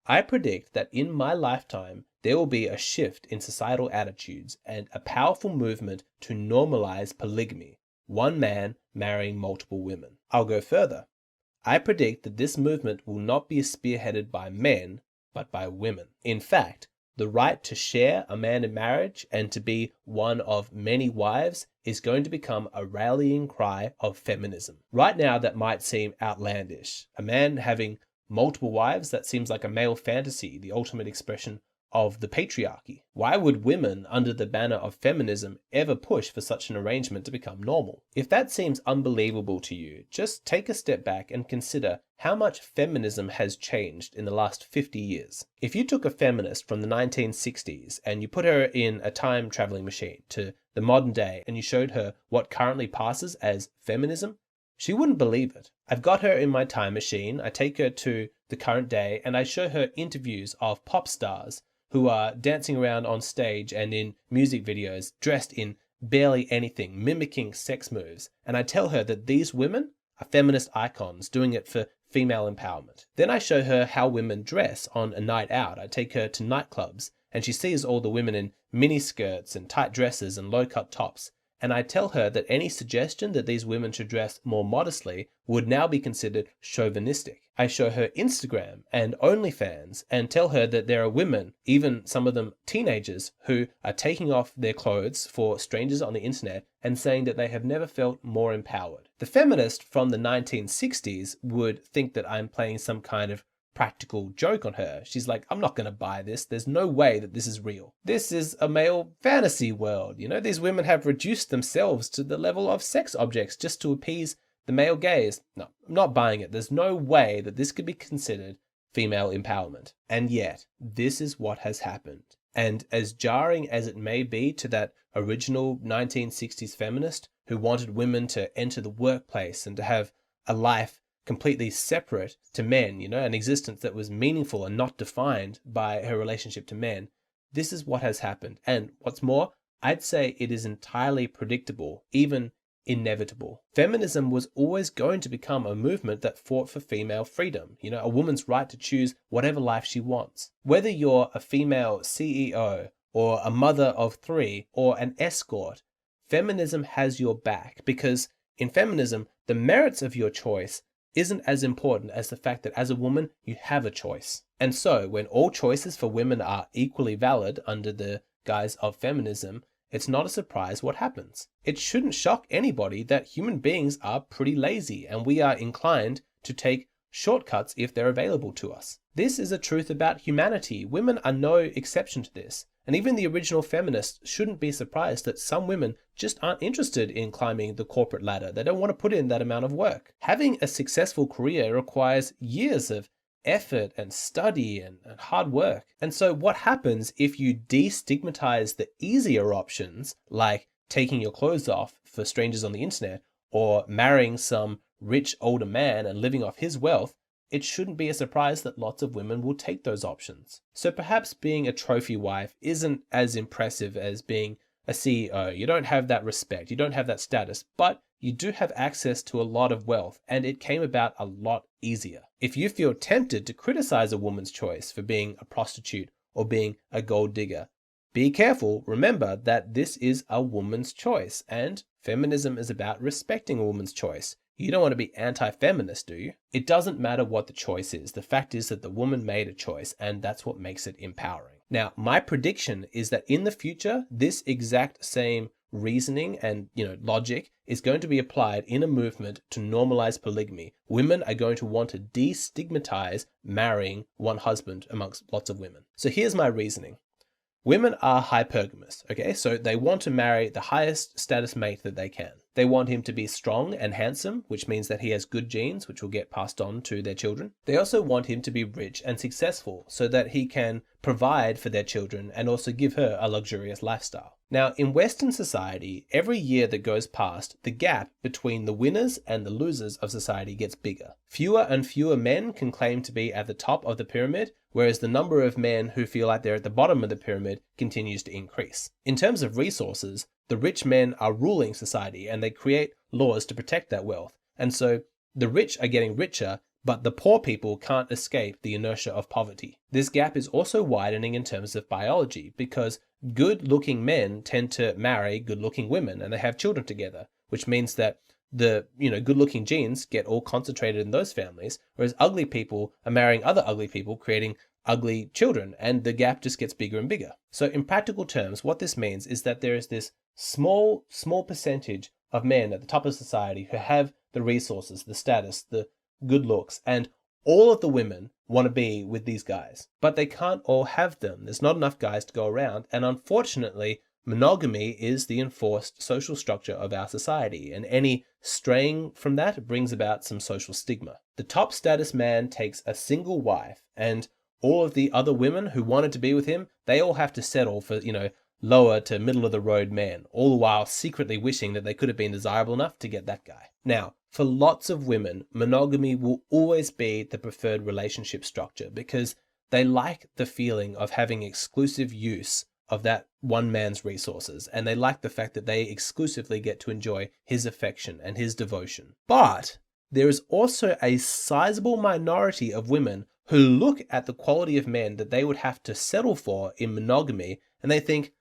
I predict that in my lifetime, there will be a shift in societal attitudes and a powerful movement to normalize polygamy, one man marrying multiple women. I'll go further. I predict that this movement will not be spearheaded by men, but by women. In fact, the right to share a man in marriage and to be one of many wives is going to become a rallying cry of feminism. Right now, that might seem outlandish. A man having multiple wives, that seems like a male fantasy, the ultimate expression of the patriarchy. Why would women, under the banner of feminism, ever push for such an arrangement to become normal? If that seems unbelievable to you, just take a step back and consider how much feminism has changed in the last 50 years. If you took a feminist from the 1960s and you put her in a time traveling machine to the modern day and you showed her what currently passes as feminism, she wouldn't believe it. I've got her in my time machine, I take her to the current day and I show her interviews of pop stars who are dancing around on stage and in music videos dressed in barely anything, mimicking sex moves. And I tell her that these women are feminist icons doing it for female empowerment. Then I show her how women dress on a night out. I take her to nightclubs and she sees all the women in mini skirts and tight dresses and low-cut tops. And I tell her that any suggestion that these women should dress more modestly would now be considered chauvinistic. I show her Instagram and OnlyFans and tell her that there are women, even some of them teenagers, who are taking off their clothes for strangers on the internet and saying that they have never felt more empowered. The feminist from the 1960s would think that I'm playing some kind of practical joke on her. She's like, I'm not going to buy this. There's no way that this is real. This is a male fantasy world. You know, these women have reduced themselves to the level of sex objects just to appease the male gaze. No, I'm not buying it. There's no way that this could be considered female empowerment. And yet, this is what has happened. And as jarring as it may be to that original 1960s feminist who wanted women to enter the workplace and to have a life completely separate to men, you know, an existence that was meaningful and not defined by her relationship to men, this is what has happened. And what's more, I'd say it is entirely predictable, even inevitable. Feminism was always going to become a movement that fought for female freedom, you know, a woman's right to choose whatever life she wants. Whether you're a female CEO or a mother of 3 or an escort, feminism has your back, because in feminism, the merits of your choice isn't as important as the fact that as a woman, you have a choice. And so when all choices for women are equally valid under the guise of feminism, it's not a surprise what happens. It shouldn't shock anybody that human beings are pretty lazy and we are inclined to take shortcuts if they're available to us. This is a truth about humanity. Women are no exception to this. And even the original feminists shouldn't be surprised that some women just aren't interested in climbing the corporate ladder. They don't want to put in that amount of work. Having a successful career requires years of effort and study and hard work. And so what happens if you destigmatize the easier options, like taking your clothes off for strangers on the internet or marrying some rich older man and living off his wealth? It shouldn't be a surprise that lots of women will take those options. So perhaps being a trophy wife isn't as impressive as being a CEO. You don't have that respect, you don't have that status, but you do have access to a lot of wealth, and it came about a lot easier. If you feel tempted to criticize a woman's choice for being a prostitute or being a gold digger, be careful. Remember that this is a woman's choice, and feminism is about respecting a woman's choice. You don't want to be anti-feminist, do you? It doesn't matter what the choice is. The fact is that the woman made a choice, and that's what makes it empowering. Now, my prediction is that in the future, this exact same reasoning and, logic is going to be applied in a movement to normalize polygamy. Women are going to want to destigmatize marrying one husband amongst lots of women. So here's my reasoning. Women are hypergamous, okay? So they want to marry the highest status mate that they can. They want him to be strong and handsome, which means that he has good genes, which will get passed on to their children. They also want him to be rich and successful so that he can provide for their children and also give her a luxurious lifestyle. Now, in Western society, every year that goes past, the gap between the winners and the losers of society gets bigger. Fewer and fewer men can claim to be at the top of the pyramid, whereas the number of men who feel like they're at the bottom of the pyramid continues to increase. In terms of resources, the rich men are ruling society and they create laws to protect that wealth. And so the rich are getting richer, but the poor people can't escape the inertia of poverty. This gap is also widening in terms of biology because good-looking men tend to marry good-looking women and they have children together, which means that the good-looking genes get all concentrated in those families, whereas ugly people are marrying other ugly people, creating ugly children, and the gap just gets bigger and bigger. So in practical terms, what this means is that there is this small percentage of men at the top of society who have the resources, the status, the good looks, and all of the women want to be with these guys, but they can't all have them. There's not enough guys to go around, and unfortunately, monogamy is the enforced social structure of our society, and any straying from that brings about some social stigma. The top status man takes a single wife, and all of the other women who wanted to be with him, they all have to settle for, lower to middle of the road men, all the while secretly wishing that they could have been desirable enough to get that guy. Now, for lots of women, monogamy will always be the preferred relationship structure because they like the feeling of having exclusive use of that one man's resources, and they like the fact that they exclusively get to enjoy his affection and his devotion. But there is also a sizable minority of women who look at the quality of men that they would have to settle for in monogamy, and they think,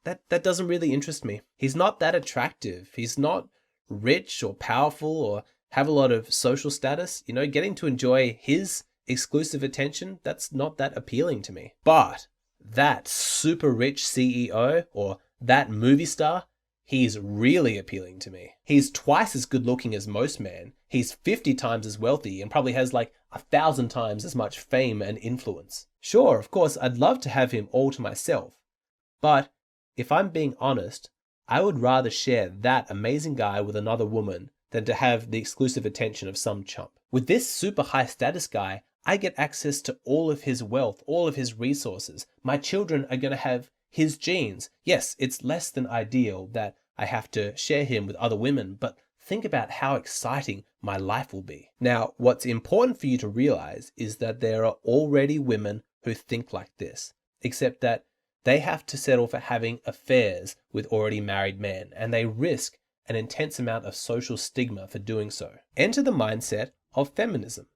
that doesn't really interest me. He's not that attractive. He's not rich or powerful or have a lot of social status. Getting to enjoy his exclusive attention, that's not that appealing to me. But that super rich CEO or that movie star, he's really appealing to me. He's twice as good looking as most men. He's 50 times as wealthy and probably has like 1,000 times as much fame and influence. Sure, of course, I'd love to have him all to myself. But if I'm being honest, I would rather share that amazing guy with another woman than to have the exclusive attention of some chump. With this super high status guy, I get access to all of his wealth, all of his resources. My children are going to have his genes. Yes, it's less than ideal that I have to share him with other women, but think about how exciting my life will be. Now, what's important for you to realize is that there are already women who think like this, except that they have to settle for having affairs with already married men, and they risk an intense amount of social stigma for doing so. Enter the mindset of feminism.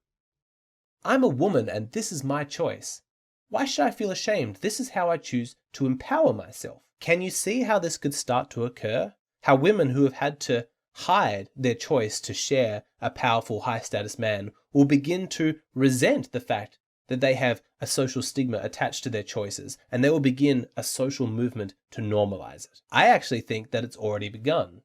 I'm a woman and this is my choice. Why should I feel ashamed? This is how I choose to empower myself. Can you see how this could start to occur? How women who have had to hide their choice to share a powerful high status man will begin to resent the fact that they have a social stigma attached to their choices, and they will begin a social movement to normalize it. I actually think that it's already begun.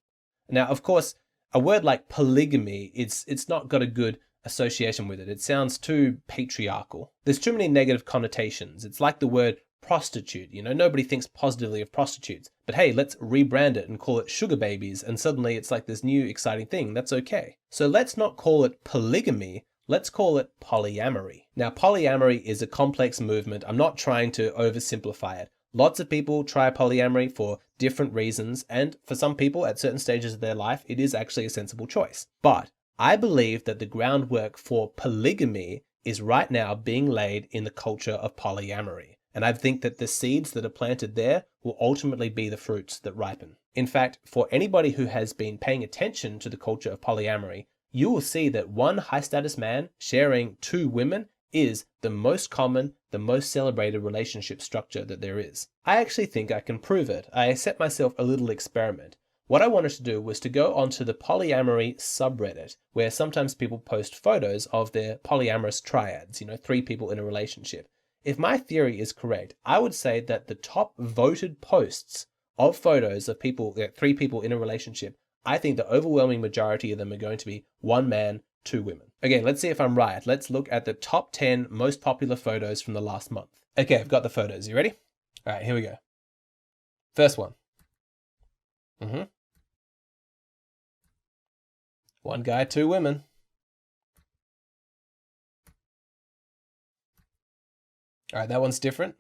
Now, of course, a word like polygamy, it's not got a good association with it. It sounds too patriarchal. There's too many negative connotations. It's like the word prostitute. Nobody thinks positively of prostitutes. But hey, let's rebrand it and call it sugar babies, and suddenly it's like this new exciting thing. That's okay. So let's not call it polygamy. Let's call it polyamory. Now, polyamory is a complex movement. I'm not trying to oversimplify it. Lots of people try polyamory for different reasons, and for some people at certain stages of their life, it is actually a sensible choice. But I believe that the groundwork for polygamy is right now being laid in the culture of polyamory. And I think that the seeds that are planted there will ultimately be the fruits that ripen. In fact, for anybody who has been paying attention to the culture of polyamory, you will see that one high status man sharing 2 women is the most common, the most celebrated relationship structure that there is. I actually think I can prove it. I set myself a little experiment. What I wanted to do was to go onto the polyamory subreddit, where sometimes people post photos of their polyamorous triads, 3 people in a relationship. If my theory is correct, I would say that the top voted posts of photos of people, 3 people in a relationship, I think the overwhelming majority of them are going to be 1 man, 2 women. Okay, let's see if I'm right. Let's look at the top 10 most popular photos from the last month. Okay, I've got the photos. You ready? All right, here we go. First one. 1 guy, 2 women. All right, that one's different.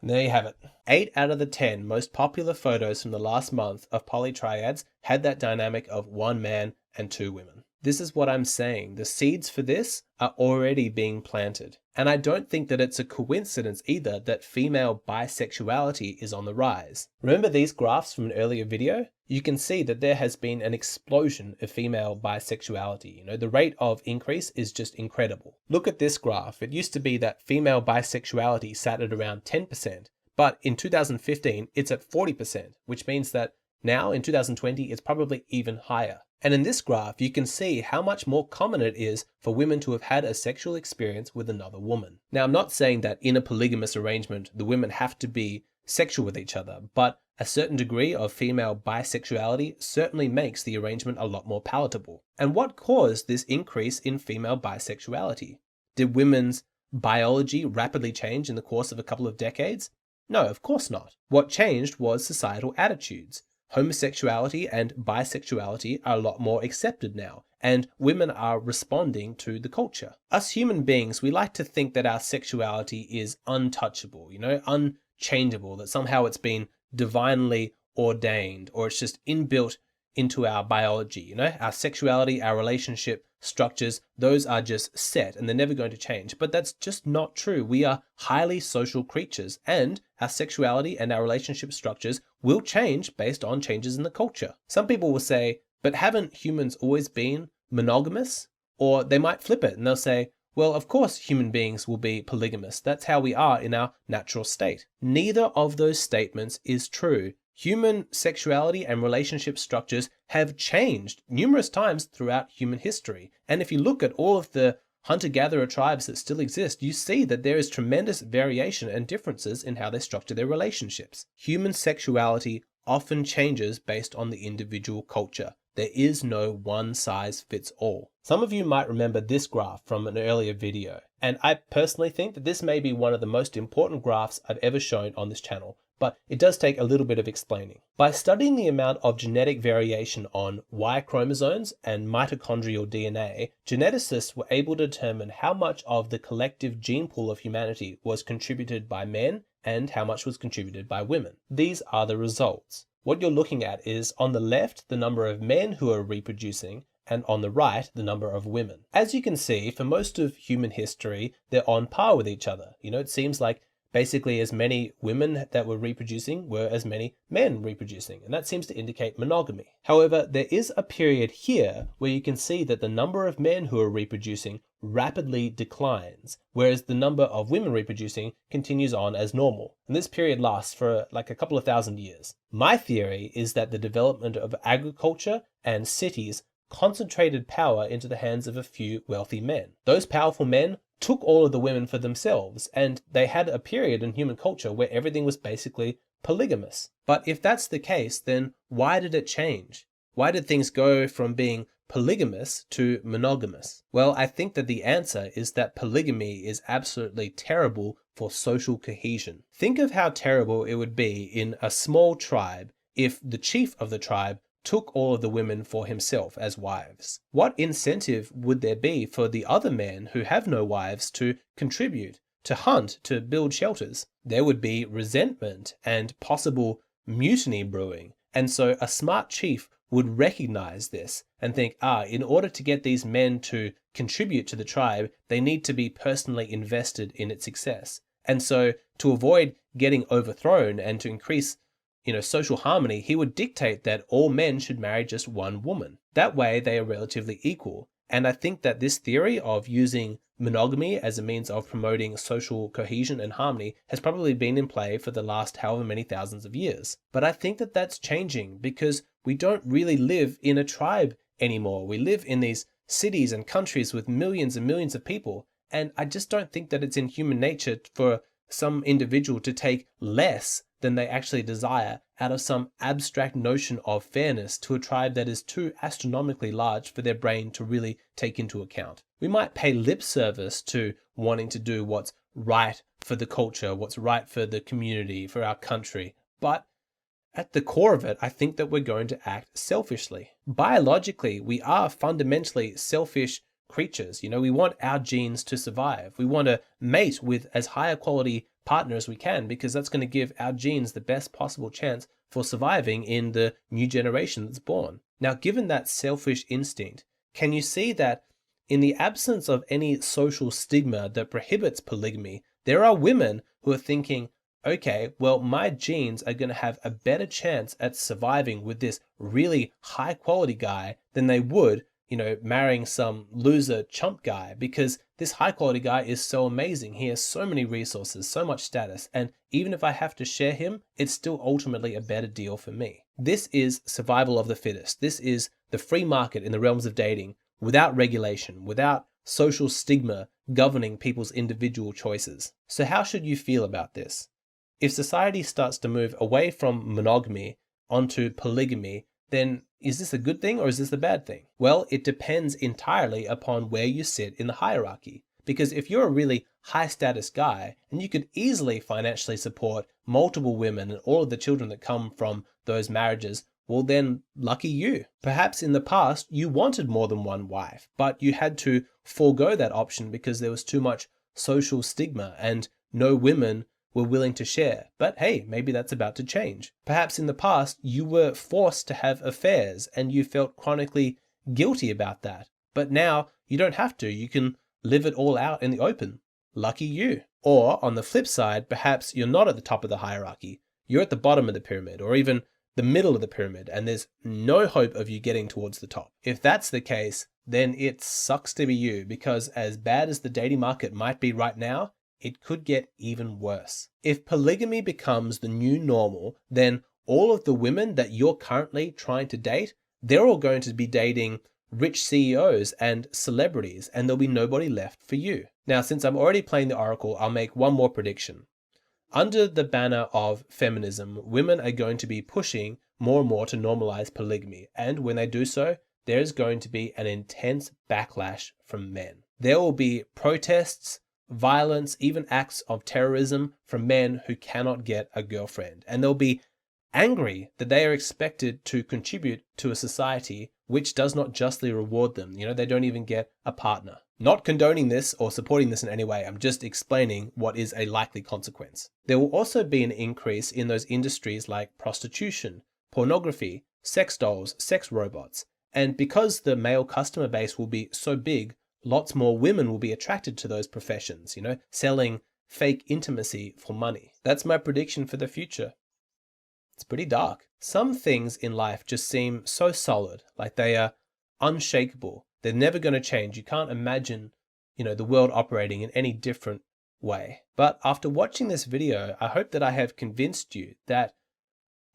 And there you have it. 8 out of the 10 most popular photos from the last month of poly triads had that dynamic of 1 man and 2 women. This is what I'm saying. The seeds for this are already being planted. And I don't think that it's a coincidence either that female bisexuality is on the rise. Remember these graphs from an earlier video? You can see that there has been an explosion of female bisexuality. The rate of increase is just incredible. Look at this graph. It used to be that female bisexuality sat at around 10%, but in 2015, it's at 40%, which means that now in 2020, it's probably even higher. And in this graph, you can see how much more common it is for women to have had a sexual experience with another woman. Now, I'm not saying that in a polygamous arrangement, the women have to be sexual with each other, but a certain degree of female bisexuality certainly makes the arrangement a lot more palatable. And what caused this increase in female bisexuality? Did women's biology rapidly change in the course of a couple of decades? No, of course not. What changed was societal attitudes. Homosexuality and bisexuality are a lot more accepted now, and women are responding to the culture. Us human beings, we like to think that our sexuality is untouchable, unchangeable, that somehow it's been divinely ordained, or it's just inbuilt into our biology. Our sexuality, our relationship structures, those are just set and they're never going to change. But that's just not true. We are highly social creatures, and our sexuality and our relationship structures will change based on changes in the culture. Some people will say, but haven't humans always been monogamous? Or they might flip it and they'll say, well, of course human beings will be polygamous. That's how we are in our natural state. Neither of those statements is true. Human sexuality and relationship structures have changed numerous times throughout human history. And if you look at all of the hunter-gatherer tribes that still exist, you see that there is tremendous variation and differences in how they structure their relationships. Human sexuality often changes based on the individual culture. There is no one size fits all. Some of you might remember this graph from an earlier video, and I personally think that this may be one of the most important graphs I've ever shown on this channel, but it does take a little bit of explaining. By studying the amount of genetic variation on Y chromosomes and mitochondrial DNA, geneticists were able to determine how much of the collective gene pool of humanity was contributed by men and how much was contributed by women. These are the results. What you're looking at is, on the left, the number of men who are reproducing, and on the right, the number of women. As you can see, for most of human history, they're on par with each other. It seems like basically as many women that were reproducing were as many men reproducing, and that seems to indicate monogamy. However, there is a period here where you can see that the number of men who are reproducing rapidly declines, whereas the number of women reproducing continues on as normal. And this period lasts for like a couple of thousand years. My theory is that the development of agriculture and cities concentrated power into the hands of a few wealthy men. Those powerful men took all of the women for themselves, and they had a period in human culture where everything was basically polygamous. But if that's the case, then why did it change? Why did things go from being polygamous to monogamous? Well, I think that the answer is that polygamy is absolutely terrible for social cohesion. Think of how terrible it would be in a small tribe if the chief of the tribe took all of the women for himself as wives. What incentive would there be for the other men who have no wives to contribute, to hunt, to build shelters? There would be resentment and possible mutiny brewing. And so a smart chief would recognize this and think, in order to get these men to contribute to the tribe, they need to be personally invested in its success. And so to avoid getting overthrown and to increase social harmony, he would dictate that all men should marry just one woman. That way they are relatively equal. And I think that this theory of using monogamy as a means of promoting social cohesion and harmony has probably been in play for the last however many thousands of years. But I think that that's changing because we don't really live in a tribe anymore. We live in these cities and countries with millions and millions of people. And I just don't think that it's in human nature for some individual to take less than they actually desire out of some abstract notion of fairness to a tribe that is too astronomically large for their brain to really take into account. We might pay lip service to wanting to do what's right for the culture, what's right for the community, for our country, but at the core of it, I think that we're going to act selfishly. Biologically, we are fundamentally selfish creatures. We want our genes to survive. We want to mate with as high a quality partner as we can because that's going to give our genes the best possible chance for surviving in the new generation that's born. Now, given that selfish instinct, Can you see that in the absence of any social stigma that prohibits polygamy, there are women who are thinking, okay, well, my genes are going to have a better chance at surviving with this really high quality guy than they would, marrying some loser chump guy, because this high quality guy is so amazing. He has so many resources, so much status. And even if I have to share him, it's still ultimately a better deal for me. This is survival of the fittest. This is the free market in the realms of dating, without regulation, without social stigma governing people's individual choices. So how should you feel about this? If society starts to move away from monogamy onto polygamy, then is this a good thing or is this a bad thing? Well, it depends entirely upon where you sit in the hierarchy. Because if you're a really high status guy and you could easily financially support multiple women and all of the children that come from those marriages, well then, lucky you. Perhaps in the past you wanted more than one wife, but you had to forego that option because there was too much social stigma and no women were willing to share. But hey, maybe that's about to change. Perhaps in the past you were forced to have affairs and you felt chronically guilty about that. But now you don't have to. You can live it all out in the open. Lucky you. Or on the flip side, perhaps you're not at the top of the hierarchy. You're at the bottom of the pyramid, or even the middle of the pyramid, and there's no hope of you getting towards the top. If that's the case, then it sucks to be you, because as bad as the dating market might be right now, it could get even worse. If polygamy becomes the new normal, then all of the women that you're currently trying to date, they're all going to be dating rich CEOs and celebrities, and there'll be nobody left for you. Now, since I'm already playing the oracle, I'll make one more prediction. Under the banner of feminism, women are going to be pushing more and more to normalize polygamy. And when they do so, there's going to be an intense backlash from men. There will be protests, violence, even acts of terrorism from men who cannot get a girlfriend. And they'll be angry that they are expected to contribute to a society which does not justly reward them. They don't even get a partner. Not condoning this or supporting this in any way, I'm just explaining what is a likely consequence. There will also be an increase in those industries like prostitution, pornography, sex dolls, sex robots. And because the male customer base will be so big, lots more women will be attracted to those professions, selling fake intimacy for money. That's my prediction for the future. It's pretty dark. Some things in life just seem so solid, like they are unshakable. They're never going to change. You can't imagine, the world operating in any different way. But after watching this video, I hope that I have convinced you that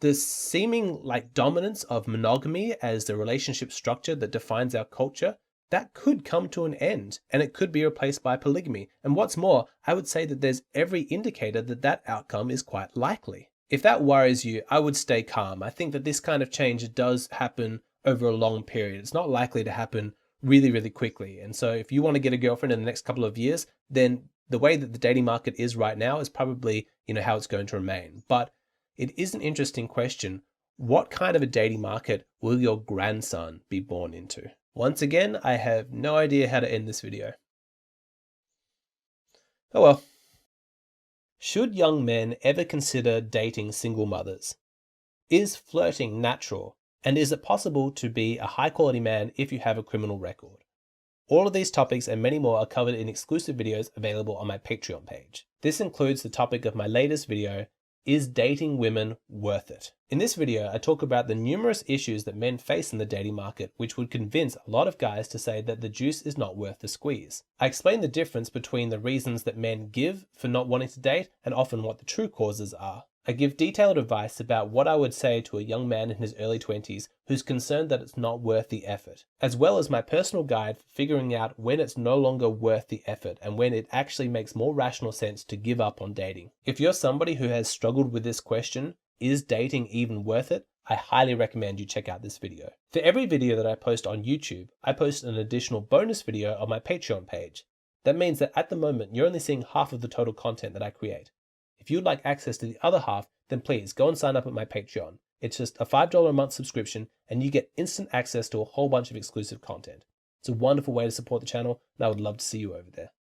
the seeming dominance of monogamy as the relationship structure that defines our culture, that could come to an end and it could be replaced by polygamy. And what's more, I would say that there's every indicator that that outcome is quite likely. If that worries you, I would stay calm. I think that this kind of change does happen over a long period. It's not likely to happen really, really quickly. And so if you want to get a girlfriend in the next couple of years, then the way that the dating market is right now is probably, how it's going to remain. But it is an interesting question. What kind of a dating market will your grandson be born into? Once again, I have no idea how to end this video. Oh well. Should young men ever consider dating single mothers? Is flirting natural? And is it possible to be a high-quality man if you have a criminal record? All of these topics and many more are covered in exclusive videos available on my Patreon page. This includes the topic of my latest video, Is Dating Women Worth It? In this video, I talk about the numerous issues that men face in the dating market, which would convince a lot of guys to say that the juice is not worth the squeeze. I explain the difference between the reasons that men give for not wanting to date and often what the true causes are. I give detailed advice about what I would say to a young man in his early 20s who's concerned that it's not worth the effort, as well as my personal guide for figuring out when it's no longer worth the effort and when it actually makes more rational sense to give up on dating. If you're somebody who has struggled with this question, is dating even worth it? I highly recommend you check out this video. For every video that I post on YouTube, I post an additional bonus video on my Patreon page. That means that at the moment, you're only seeing half of the total content that I create. If you'd like access to the other half, then please go and sign up at my Patreon. It's just a $5 a month subscription and you get instant access to a whole bunch of exclusive content. It's a wonderful way to support the channel and I would love to see you over there.